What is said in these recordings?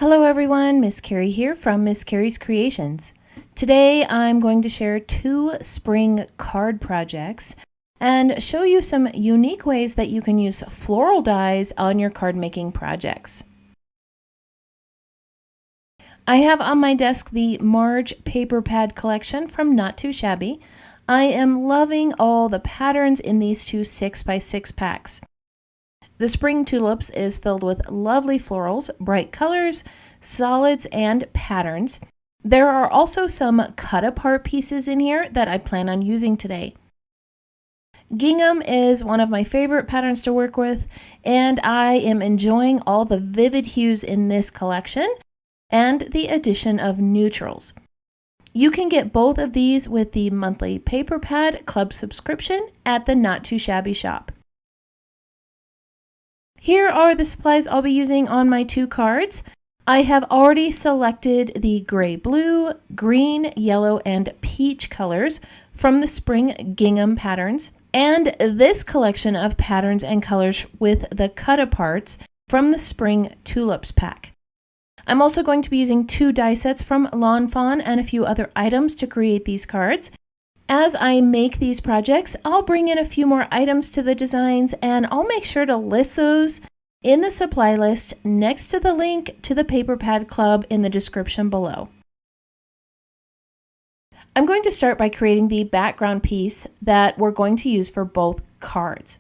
Hello everyone, Miss Carrie here from Miss Carrie's Creations. Today I'm going to share 2 spring card projects and show you some unique ways that you can use floral dies on your card making projects. I have on my desk the Marge paper pad collection from Not Too Shabby. I am loving all the patterns in these 2 6x6 packs. The Spring Tulips is filled with lovely florals, bright colors, solids, and patterns. There are also some cut-apart pieces in here that I plan on using today. Gingham is one of my favorite patterns to work with, and I am enjoying all the vivid hues in this collection and the addition of neutrals. You can get both of these with the monthly Paper Pad Club subscription at the Not Too Shabby shop. Here are the supplies I'll be using on my 2 cards. I have already selected the gray blue, green, yellow, and peach colors from the spring gingham patterns, and this collection of patterns and colors with the cut-aparts from the spring tulips pack. I'm also going to be using 2 die sets from Lawn Fawn and a few other items to create these cards. As I make these projects, I'll bring in a few more items to the designs, and I'll make sure to list those in the supply list next to the link to the Paper Pad Club in the description below. I'm going to start by creating the background piece that we're going to use for both cards.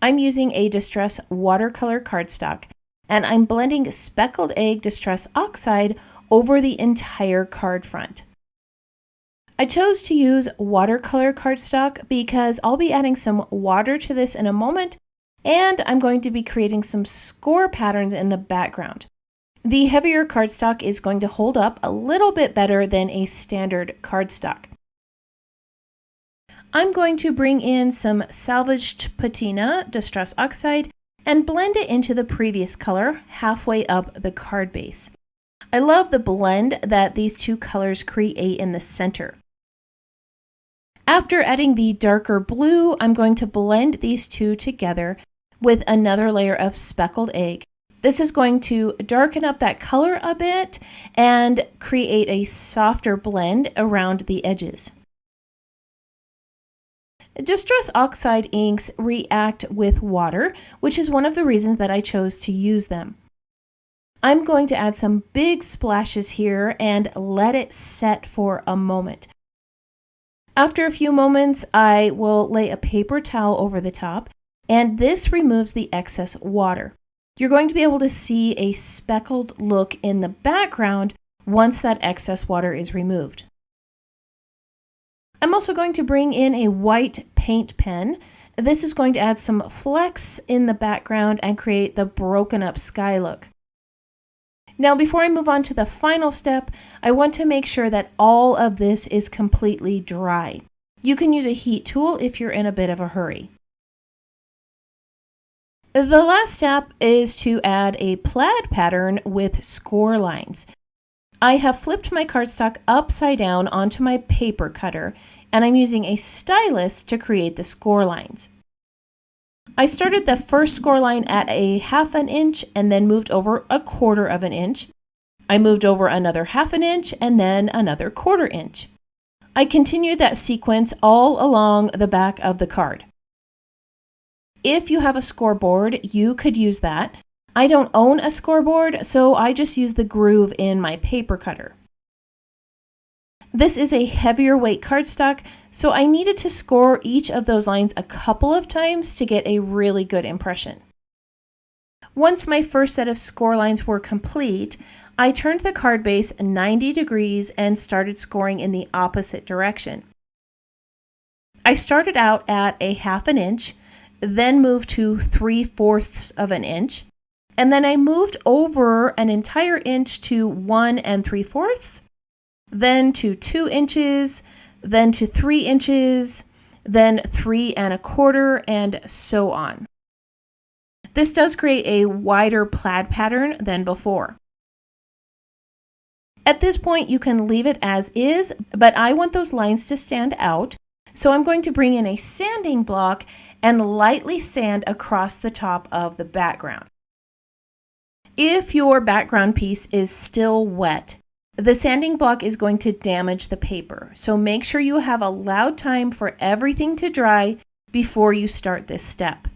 I'm using a Distress watercolor cardstock, and I'm blending Speckled Egg Distress Oxide over the entire card front. I chose to use watercolor cardstock because I'll be adding some water to this in a moment, and I'm going to be creating some score patterns in the background. The heavier cardstock is going to hold up a little bit better than a standard cardstock. I'm going to bring in some salvaged patina Distress Oxide and blend it into the previous color halfway up the card base. I love the blend that these 2 colors create in the center. After adding the darker blue, I'm going to blend these 2 together with another layer of speckled egg. This is going to darken up that color a bit and create a softer blend around the edges. Distress Oxide inks react with water, which is one of the reasons that I chose to use them. I'm going to add some big splashes here and let it set for a moment. After a few moments, I will lay a paper towel over the top, and this removes the excess water. You're going to be able to see a speckled look in the background once that excess water is removed. I'm also going to bring in a white paint pen. This is going to add some flecks in the background and create the broken up sky look. Now, before I move on to the final step, I want to make sure that all of this is completely dry. You can use a heat tool if you're in a bit of a hurry. The last step is to add a plaid pattern with score lines. I have flipped my cardstock upside down onto my paper cutter, and I'm using a stylus to create the score lines. I started the first score line at a 1/2 inch and then moved over a 1/4 inch. I moved over another 1/2 inch and then another 1/4 inch. I continued that sequence all along the back of the card. If you have a scoreboard, you could use that. I don't own a scoreboard, so I just use the groove in my paper cutter. This is a heavier weight cardstock, so I needed to score each of those lines a couple of times to get a really good impression. Once my first set of score lines were complete, I turned the card base 90 degrees and started scoring in the opposite direction. I started out at a 1/2 inch, then moved to 3/4 inch, and then I moved over an entire inch to 1 3/4, then to 2 inches, then to 3 inches, then 3 1/4, and so on. This does create a wider plaid pattern than before. At this point, you can leave it as is, but I want those lines to stand out, so I'm going to bring in a sanding block and lightly sand across the top of the background. If your background piece is still wet, the sanding block is going to damage the paper, so make sure you have allowed time for everything to dry before you start this step.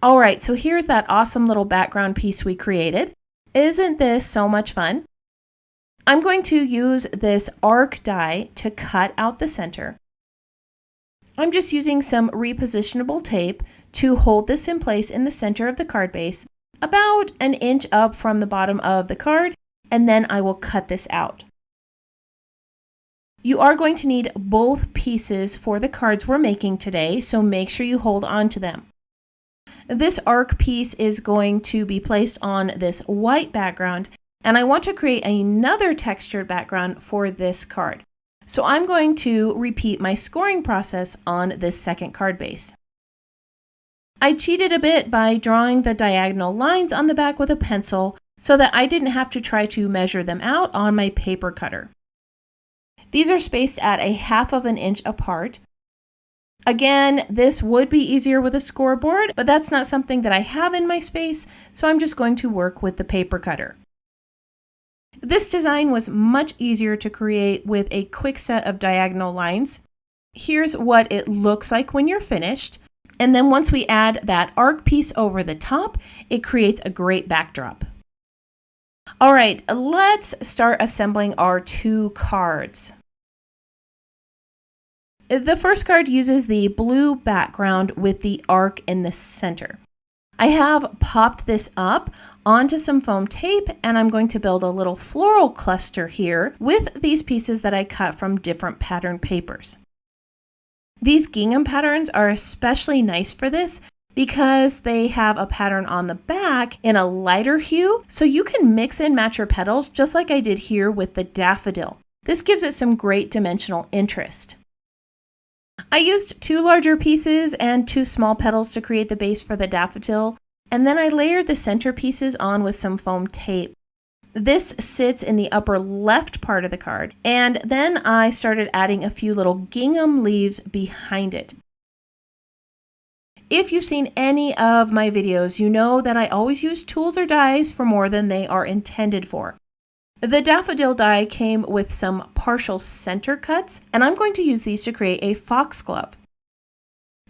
Alright, so here's that awesome little background piece we created. Isn't this so much fun? I'm going to use this arc die to cut out the center. I'm just using some repositionable tape to hold this in place in the center of the card base, about an inch up from the bottom of the card, and then I will cut this out. You are going to need both pieces for the cards we're making today, so make sure you hold on to them. This arc piece is going to be placed on this white background, and I want to create another textured background for this card. So I'm going to repeat my scoring process on this second card base. I cheated a bit by drawing the diagonal lines on the back with a pencil so that I didn't have to try to measure them out on my paper cutter. These are spaced at 1/2 inch apart. Again, this would be easier with a scoreboard, but that's not something that I have in my space, so I'm just going to work with the paper cutter. This design was much easier to create with a quick set of diagonal lines. Here's what it looks like when you're finished. And then once we add that arc piece over the top, it creates a great backdrop. All right, let's start assembling our 2 cards. The first card uses the blue background with the arc in the center. I have popped this up onto some foam tape, and I'm going to build a little floral cluster here with these pieces that I cut from different pattern papers. These gingham patterns are especially nice for this because they have a pattern on the back in a lighter hue, so you can mix and match your petals just like I did here with the daffodil. This gives it some great dimensional interest. I used 2 larger pieces and 2 small petals to create the base for the daffodil, and then I layered the center pieces on with some foam tape. This sits in the upper left part of the card, and then I started adding a few little gingham leaves behind it. If you've seen any of my videos, you know that I always use tools or dies for more than they are intended for. The daffodil die came with some partial center cuts, and I'm going to use these to create a foxglove.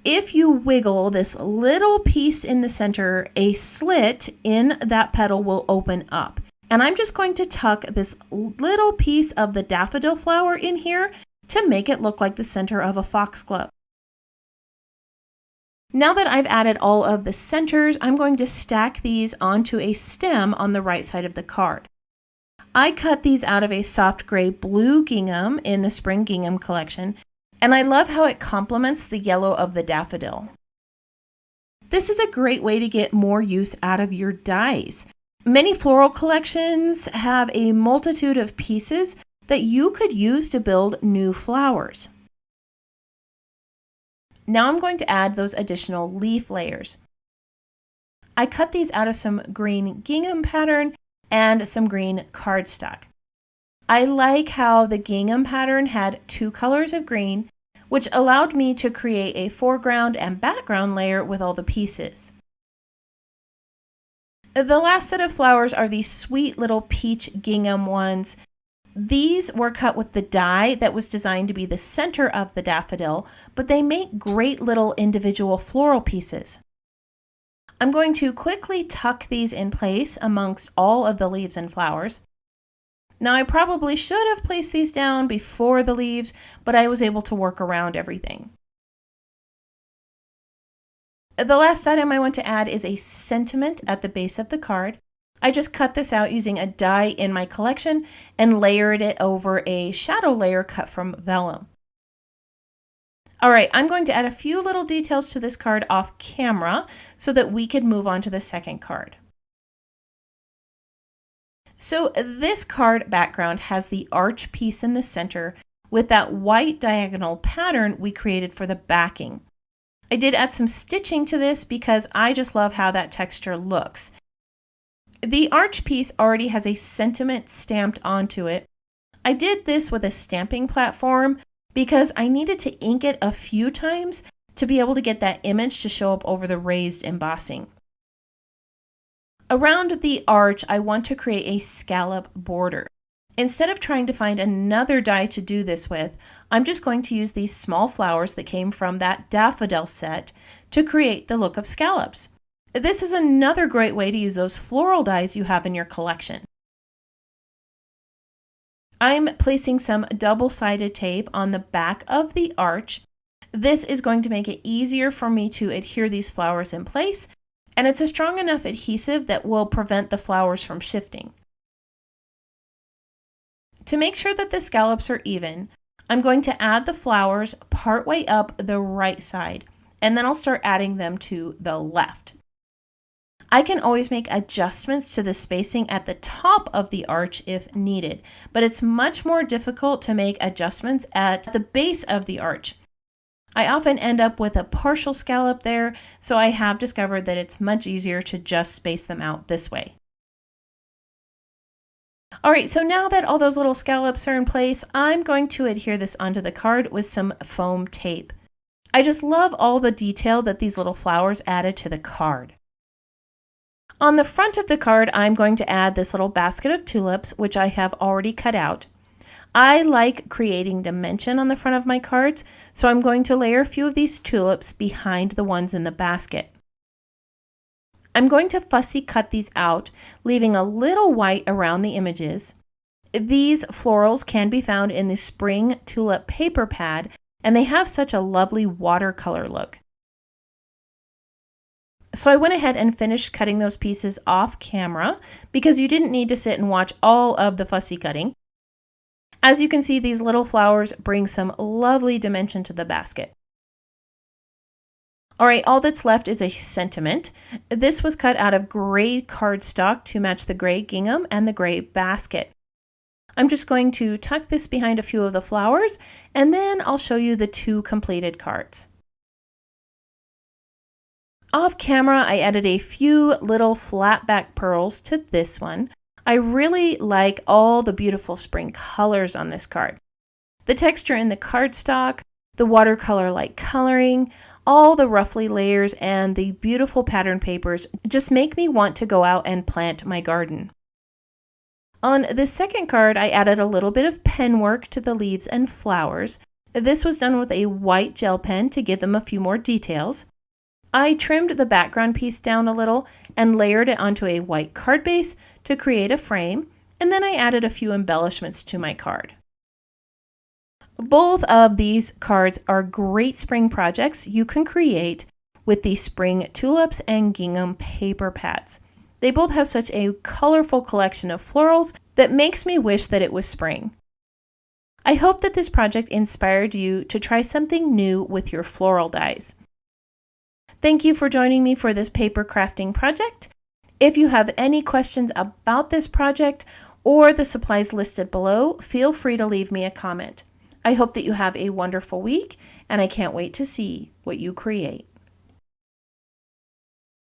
If you wiggle this little piece in the center, a slit in that petal will open up. And I'm just going to tuck this little piece of the daffodil flower in here to make it look like the center of a foxglove. Now that I've added all of the centers, I'm going to stack these onto a stem on the right side of the card. I cut these out of a soft gray blue gingham in the Spring Gingham collection, and I love how it complements the yellow of the daffodil. This is a great way to get more use out of your dies. Many floral collections have a multitude of pieces that you could use to build new flowers. Now I'm going to add those additional leaf layers. I cut these out of some green gingham pattern and some green cardstock. I like how the gingham pattern had 2 colors of green, which allowed me to create a foreground and background layer with all the pieces. The last set of flowers are these sweet little peach gingham ones. These were cut with the die that was designed to be the center of the daffodil, but they make great little individual floral pieces. I'm going to quickly tuck these in place amongst all of the leaves and flowers. Now I probably should have placed these down before the leaves, but I was able to work around everything. The last item I want to add is a sentiment at the base of the card. I just cut this out using a die in my collection and layered it over a shadow layer cut from vellum. Alright, I'm going to add a few little details to this card off camera so that we could move on to the second card. So this card background has the arch piece in the center with that white diagonal pattern we created for the backing. I did add some stitching to this because I just love how that texture looks. The arch piece already has a sentiment stamped onto it. I did this with a stamping platform because I needed to ink it a few times to be able to get that image to show up over the raised embossing. Around the arch, I want to create a scallop border. Instead of trying to find another die to do this with, I'm just going to use these small flowers that came from that daffodil set to create the look of scallops. This is another great way to use those floral dies you have in your collection. I'm placing some double-sided tape on the back of the arch. This is going to make it easier for me to adhere these flowers in place, and it's a strong enough adhesive that will prevent the flowers from shifting. To make sure that the scallops are even, I'm going to add the flowers partway up the right side, and then I'll start adding them to the left. I can always make adjustments to the spacing at the top of the arch if needed, but it's much more difficult to make adjustments at the base of the arch. I often end up with a partial scallop there, so I have discovered that it's much easier to just space them out this way. All right, so now that all those little scallops are in place, I'm going to adhere this onto the card with some foam tape. I just love all the detail that these little flowers added to the card. On the front of the card, I'm going to add this little basket of tulips, which I have already cut out. I like creating dimension on the front of my cards, so I'm going to layer a few of these tulips behind the ones in the basket. I'm going to fussy cut these out, leaving a little white around the images. These florals can be found in the spring tulip paper pad, and they have such a lovely watercolor look. So I went ahead and finished cutting those pieces off camera because you didn't need to sit and watch all of the fussy cutting. As you can see, these little flowers bring some lovely dimension to the basket. All right, all that's left is a sentiment. This was cut out of gray cardstock to match the gray gingham and the gray basket. I'm just going to tuck this behind a few of the flowers, and then I'll show you the two completed cards. Off camera, I added a few little flat back pearls to this one. I really like all the beautiful spring colors on this card. The texture in the cardstock, the watercolor-like coloring, all the ruffly layers, and the beautiful pattern papers just make me want to go out and plant my garden. On the second card, I added a little bit of pen work to the leaves and flowers. This was done with a white gel pen to give them a few more details. I trimmed the background piece down a little and layered it onto a white card base to create a frame, and then I added a few embellishments to my card. Both of these cards are great spring projects you can create with the spring tulips and gingham paper pads. They both have such a colorful collection of florals that makes me wish that it was spring. I hope that this project inspired you to try something new with your floral dies. Thank you for joining me for this paper crafting project. If you have any questions about this project or the supplies listed below, feel free to leave me a comment. I hope that you have a wonderful week, and I can't wait to see what you create.